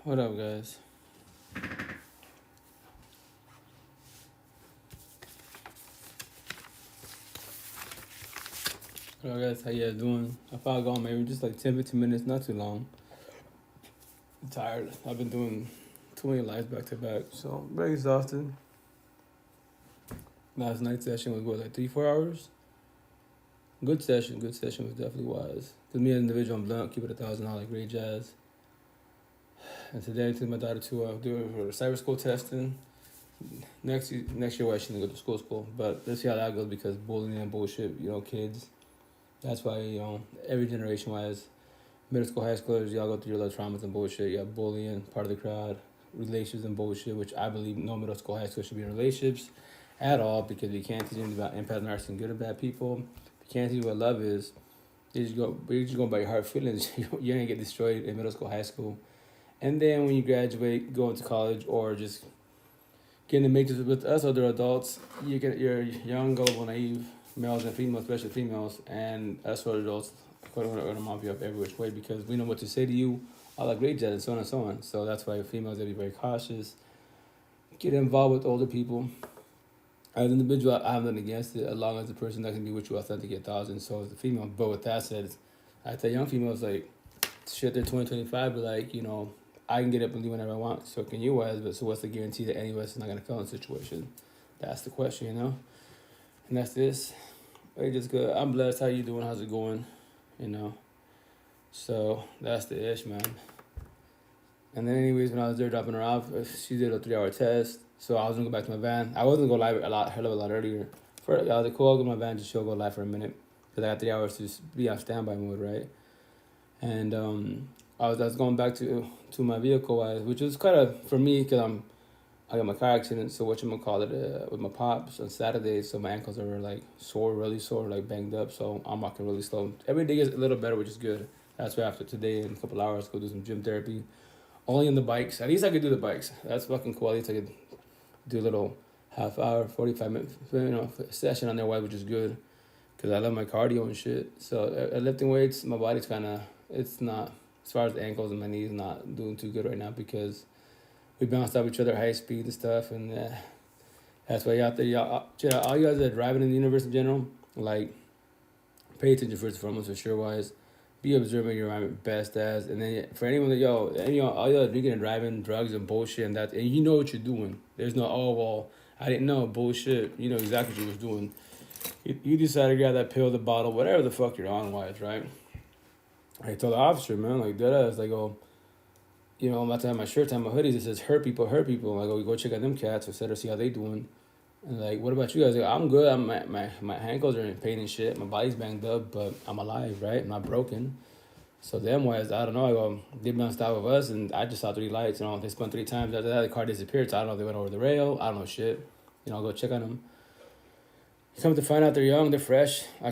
What up, guys? What up, guys? How you guys doing? I probably gone maybe just like 10, 15 minutes, not too long. I'm tired. I've been doing too many lives back to back, so I'm very exhausted. Last night's session was what, like 3, 4 hours? Good session. Good session was definitely wise. Cause me as an individual, I'm blunt, keep it 1,000, all like great jazz. And today I took my daughter to do her cyber school testing. Next year, why she's gonna go to school. But let's see how that goes because bullying and bullshit, kids. That's why, every generation wise, middle school, high schoolers, y'all go through your little traumas and bullshit. You have bullying, part of the crowd, relationships and bullshit, which I believe no middle school, high school should be in relationships at all because you can't teach them about empath, narcissist, and good and bad people. You can't teach what love is. You're just going by your heart feelings. You're gonna get destroyed in middle school, high school. And then when you graduate, go into college, or just get in the matrix with us other adults, you're young, gullible, naive males and females, especially females, and us other adults, going to mop you up every which way because we know what to say to you, all that great jazz, and so on and so on. So that's why females have to be very cautious. Get involved with older people. As an individual, I have nothing against it, as long as the person that can be with you authentic 1,000. So as the female. But with that said, I tell young females like, shit, they're 2025, but like, I can get up and leave whenever I want. So can you guys, but so what's the guarantee that any of us is not gonna fail in a situation? That's the question, And that's this. Hey, just good. I'm blessed. How you doing? How's it going? So that's the ish, man. And then anyways, when I was there dropping her off, she did a 3-hour test. So I was gonna go back to my van. I wasn't gonna go live hell of a lot earlier. I was like, cool, I'll go to my van, just chill, go live for a minute. Because I got 3 hours to be on standby mode, right? And I was going back to my vehicle, which was kind of, for me, because I got my car accident, so whatchamacallit, with my pops on Saturday, so my ankles are like sore, really sore, like banged up, so I'm walking really slow. Every day is a little better, which is good. That's why after today, in a couple hours, go do some gym therapy. Only on the bikes. At least I could do the bikes. That's fucking cool. At least I could do a little half hour, 45 minute, session on there, which is good. Because I love my cardio and shit. So lifting weights, my body's kind of, it's not, as far as the ankles and my knees, not doing too good right now because we bounced off each other high speed and stuff. And that's why out there, all you guys that are driving in the universe in general, like, pay attention first and foremost for sure wise. Be observing your environment best as. And then for anyone that, all y'all drinking and driving, drugs and bullshit and that, and you know what you're doing. There's no, oh, well, I didn't know, bullshit. You know exactly what you was doing. You decide to grab that pill, the bottle, whatever the fuck you're on, wise, right? I told the officer, man, like, deadass, like, I'm about to have my shirt on, my hoodies, it says, hurt people. Like, we go check out them cats, etc., see how they doing. And, like, what about you guys? Like, I'm good. My ankles are in pain and shit. My body's banged up, but I'm alive, right? I'm not broken. So them wise, I don't know. They bounced out with us, and I just saw 3 lights. They spun 3 times. After that, the car disappeared. So I don't know if they went over the rail. I don't know shit. I'll go check on them. Come to find out they're young, they're fresh. I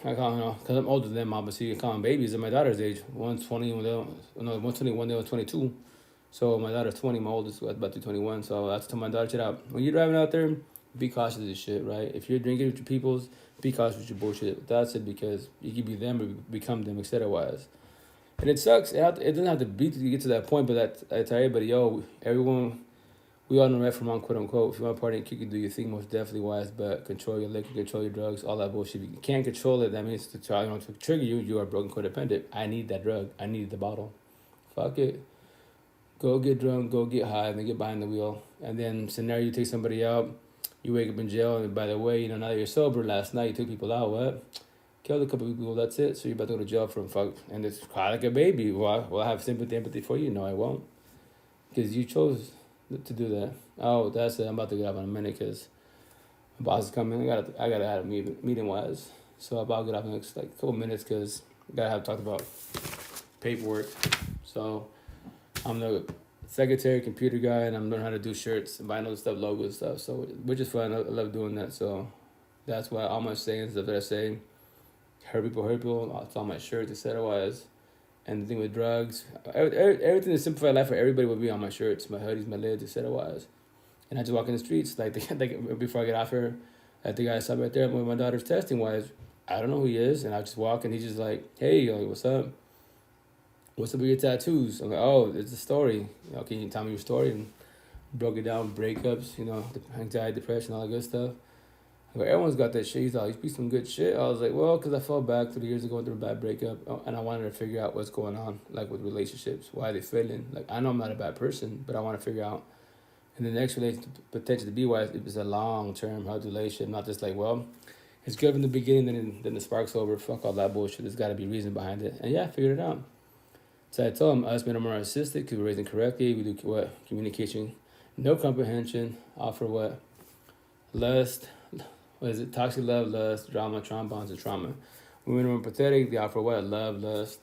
call them, because I'm older than them, obviously. I call them babies. They're my daughter's age. One's 20, one's 21, the other's 22. So my daughter's 20, my oldest is about to be 21. So I have to tell my daughter, shit out. When you're driving out there, be cautious of this shit, right? If you're drinking with your peoples, be cautious with your bullshit. That's it, because you can be them or become them, etc. wise. And it sucks. It doesn't have to be to get to that point, but I tell everybody, everyone, we all know right from wrong, quote unquote. If you want to party and kick it, do your thing, most definitely wise, but control your liquor, control your drugs, all that bullshit. If you can't control it, that means to trigger you, you are broken codependent. I need that drug. I need the bottle. Fuck it. Go get drunk, go get high, and then get behind the wheel. And then scenario, you take somebody out, you wake up in jail, and by the way, now that you're sober, last night you took people out, what? Killed a couple people, that's it. So you're about to go to jail from fuck, and it's cry like a baby. Well, I have sympathy, empathy for you. No, I won't. Because you chose to do that. Oh, that's it. I'm about to get up in a minute because my boss is coming. I gotta have a meeting wise. So I'm about to get up in the next couple minutes because I gotta have talked about paperwork. So I'm the secretary, computer guy, and I'm learning how to do shirts and buying all the stuff, logos and stuff. So which is fun. I love doing that. So that's why all my sayings that I say, hurt people. It's all my shirts, etc. wise. And the thing with drugs, everything to simplify life for everybody would be on my shirts, my hoodies, my lids, etc. wise. And I just walk in the streets, before I get off here, the guy I saw right there with my daughter's testing wise, I don't know who he is, and I just walk and he's just like, hey, like, what's up? what's up with your tattoos? I'm like, oh, it's a story. Can you tell me your story? And broke it down, breakups, anxiety, depression, all that good stuff. Like, everyone's got that shit. He's like, you speak some good shit. I was like, well, because I fell back 3 years ago through a bad breakup, and I wanted to figure out what's going on, like with relationships, why they failing. Like, I know I'm not a bad person, but I want to figure out. And the next relationship potential to be wise, it was a long-term healthy relationship, not just like, well, it's good from the beginning, then the spark's over. Fuck all that bullshit. There's got to be reason behind it. And yeah, I figured it out. So I told him, us men are more narcissistic because we're raising correctly. We do what? Communication, no comprehension, offer what? Lust. What is it? Toxic love, lust, drama, trauma, bonds, and trauma. Women are empathetic. They offer what? Love, lust,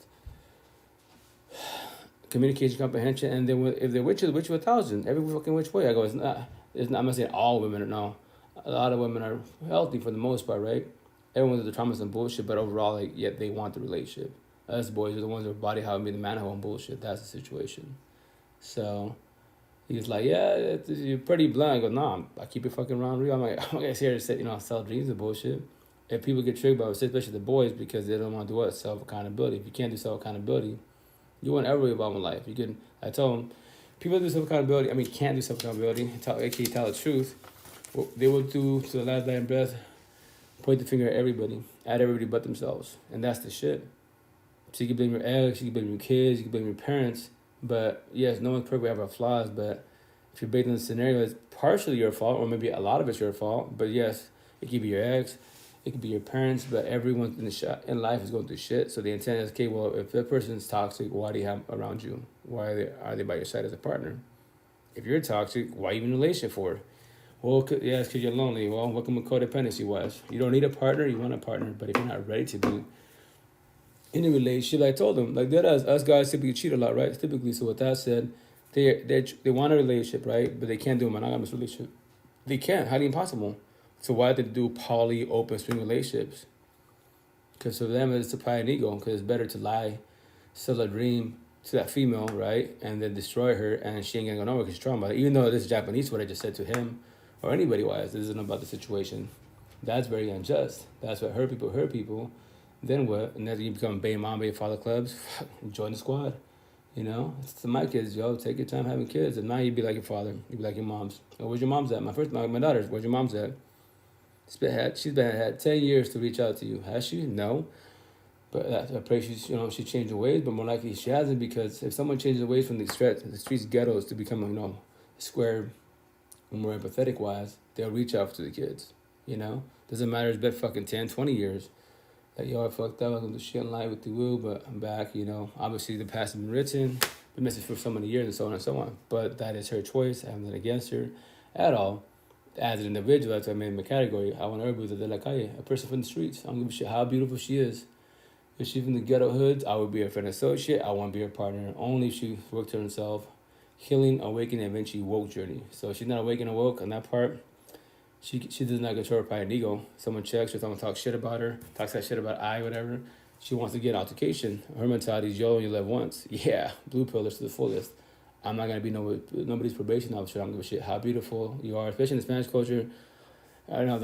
communication, comprehension. And then if they're witches, witch 1,000. Every fucking which way. I go, it's not. I'm not saying all women are, no. A lot of women are healthy for the most part, right? Everyone's the traumas and bullshit, but overall, like, yet they want the relationship. Us boys are the ones that are body how be the man how and bullshit. That's the situation. So he's like, yeah, you're pretty blunt. I go, nah, I keep it fucking round real. I'm like, I'm not gonna here to say, sell dreams and bullshit. If people get tricked by it, especially the boys, because they don't want to do what? Self-accountability. If you can't do self-accountability, you won't ever evolve in life. I told them, people do self-accountability, can't do self-accountability, aka tell the truth. What they will do to the last dying breath, point the finger at everybody but themselves. And that's the shit. So you can blame your ex, you can blame your kids, you can blame your parents. But yes, no one's perfect, we have our flaws. But if you're based on the scenario, it's partially your fault, or maybe a lot of it's your fault. But yes, it could be your ex, it could be your parents, but everyone in life is going through shit. So the intent is, okay, well, if that person's toxic, why do you have around you? Why are they by your side as a partner? If you're toxic, why even in a relationship for? Well, yeah, it's because you're lonely. Well, welcome to codependency was. You don't need a partner, you want a partner. But if you're not ready to be in a relationship, I told them, like that, us guys typically cheat a lot, right? Typically, so with that said, they want a relationship, right? But they can't do a monogamous relationship. They can't, highly impossible. So why did they do poly, open, swing relationships? Because for them, it's a pride and ego. Because it's better to lie, sell a dream to that female, right? And then destroy her, and she ain't gonna go nowhere because she's trauma. Even though this is Japanese, what I just said to him, or anybody wise, this isn't about the situation. That's very unjust. That's what hurt people. Then what? And then you become Bay Mom, Bay Father clubs. Join the squad. It's to my kids, yo. Take your time having kids. And now you be like your father. You be like your mom's. Oh, where's your mom's at? My daughter's. Where's your mom's at? She's had 10 years to reach out to you. Has she? No. But I pray she changed her ways. But more likely she hasn't, because if someone changes their ways from the streets ghettos to become square, more empathetic wise, they'll reach out to the kids. Doesn't matter. It's been fucking 10, 20 years. Like, yo, I fucked up. I'm gonna do shit in life with the woo, but I'm back. Obviously the past has been written, been missing for so many years, and so on and so on. But that is her choice. I'm not against her at all. As an individual, that's why I made my category. I want everybody to be like, a person from the streets. I don't give a shit how beautiful she is. If she's from the ghetto hoods, I would be her friend associate. I want to be her partner. Only if she worked on herself. Healing, awakening, and eventually woke journey. So if she's not awakened and woke on that part, she does not control her pride and ego. Someone checks her, someone talks shit about her, talks that shit about whatever. She wants to get an altercation. Her mentality is, yo, you live once. Yeah, blue pillars to the fullest. I'm not going to be nobody's probation officer. I don't give a shit how beautiful you are, especially in the Spanish culture. I don't know,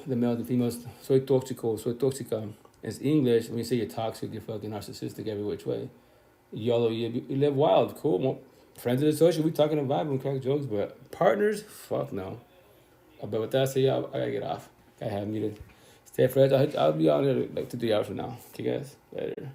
the males and females, soy tóxico, soy tóxica. It's English. When you say you're toxic, you're fucking narcissistic every which way. YOLO, you live wild, cool. Well, friends of the social, we talking about vibe and crack jokes, but partners, fuck no. But with that said, I gotta get off. I have muted. Stay fresh. I'll be on here like 2-3 hours from now. Okay, guys? Later.